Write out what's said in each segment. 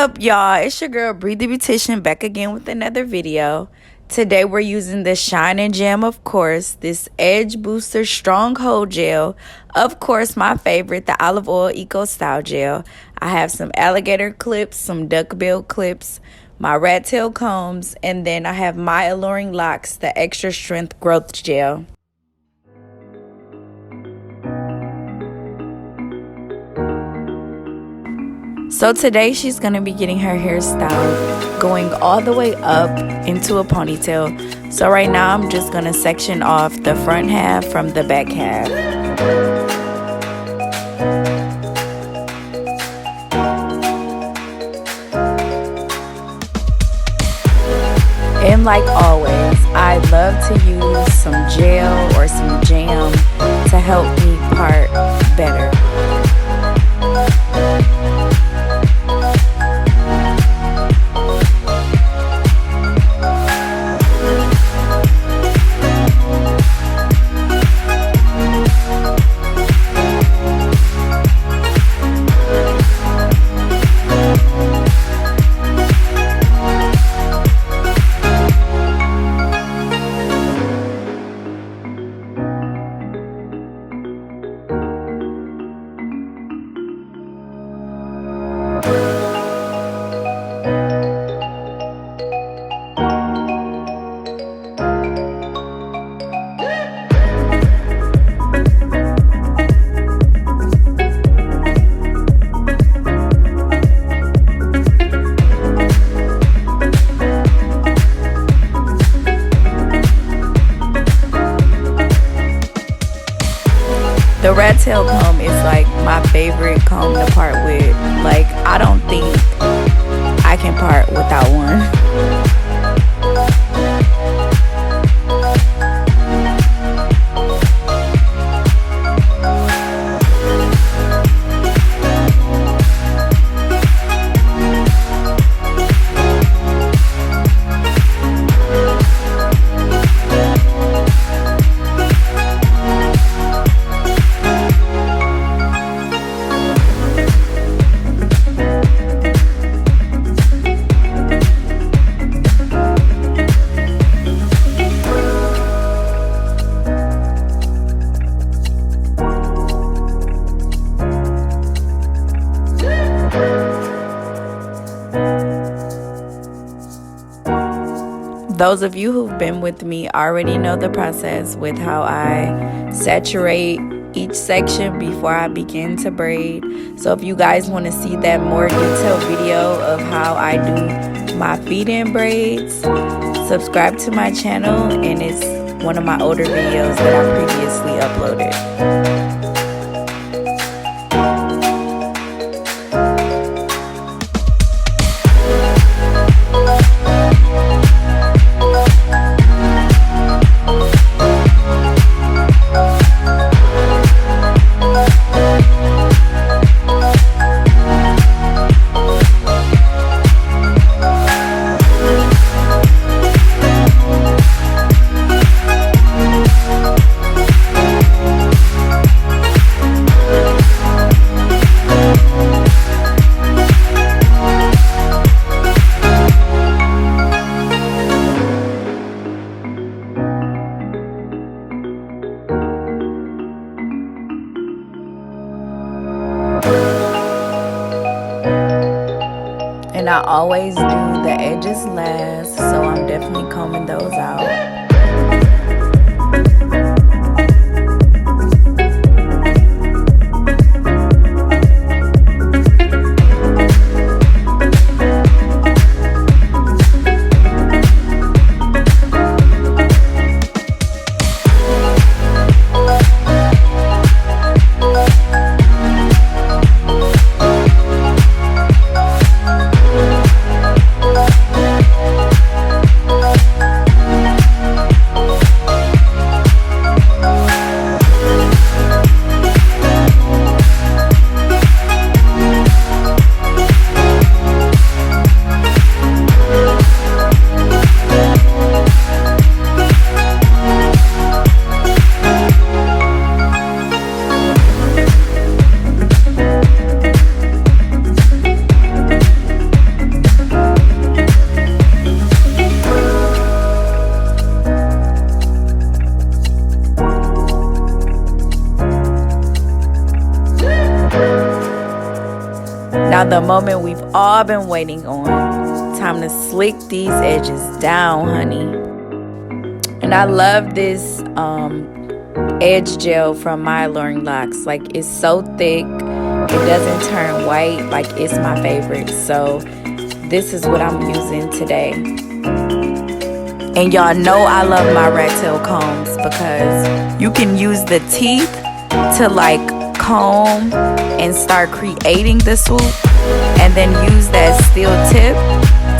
up, y'all? It's your girl Breathe the Beautician back again with another video. Today we're using the Shine and Jam, of course, this Edge Booster Stronghold Gel, of course my favorite, the Olive Oil Eco Style Gel. I have some alligator clips, some duckbill clips, my rat tail combs, and then I have my Alluring Locks, the Extra Strength Growth Gel. So today she's going to be getting her hairstyle going all the way up into a ponytail. So right now I'm just going to section off the front half from the back half. And like always, I love to use some gel or some jam to help me part better. The rat tail comb is like my favorite comb to part with. Like, I don't think I can part without one. Those of you who've been with me already know the process with how I saturate each section before I begin to braid. So if you guys want to see that more detailed video of how I do my feed-in braids, subscribe to my channel, and it's one of my older videos that I previously uploaded. And I always do the edges last, so I'm definitely combing those out. Now the moment we've all been waiting on. Time to slick these edges down, honey. And I love this edge gel from My Alluring Locks. Like, it's so thick, it doesn't turn white. Like, it's my favorite. So this is what I'm using today. And y'all know I love my rat tail combs because you can use the teeth to like comb and start creating the swoop, and then use that steel tip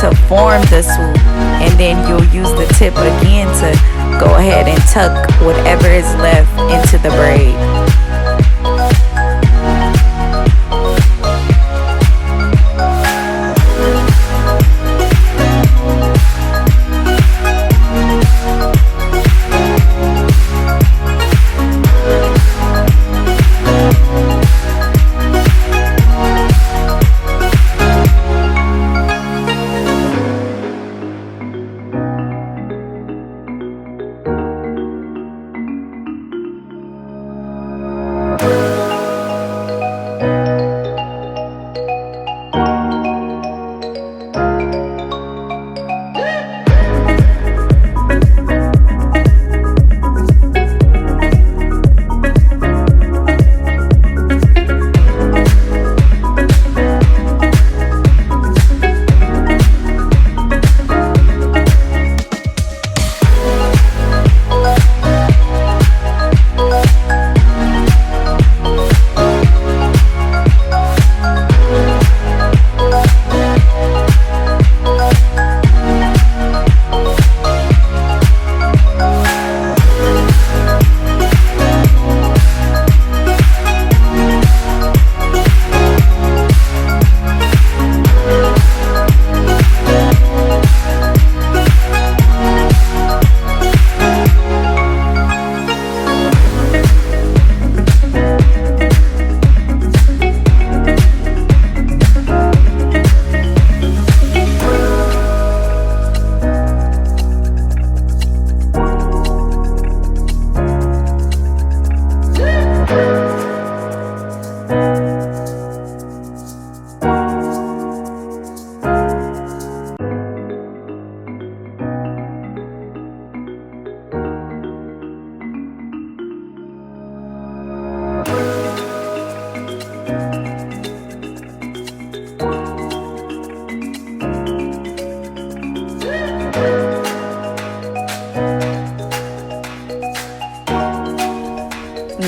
to form the swoop, and then you'll use the tip again to go ahead and tuck whatever is left into the braid.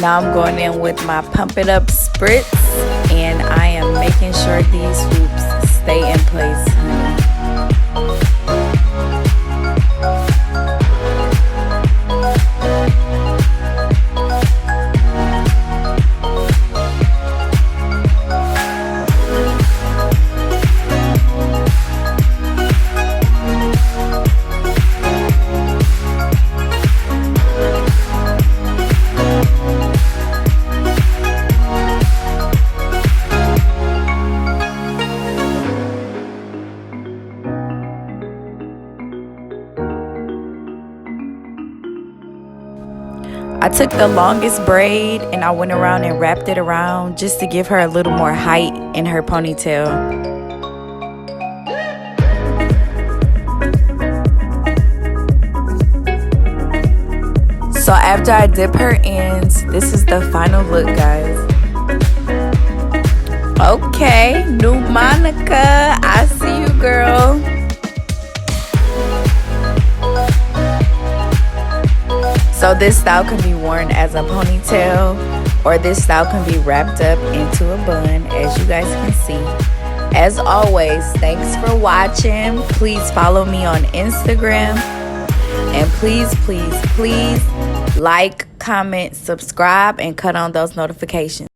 Now I'm going in with my Pump It Up spritz, and I am making sure these swoops stay in place, honey. I took the longest braid and I went around and wrapped it around just to give her a little more height in her ponytail. So after I dip her ends, this is the final look, guys. Okay, new Monica, I see you, girl. So this style can be worn as a ponytail, or this style can be wrapped up into a bun, as you guys can see. As always, thanks for watching. Please follow me on Instagram. And please, please, please like, comment, subscribe, and cut on those notifications.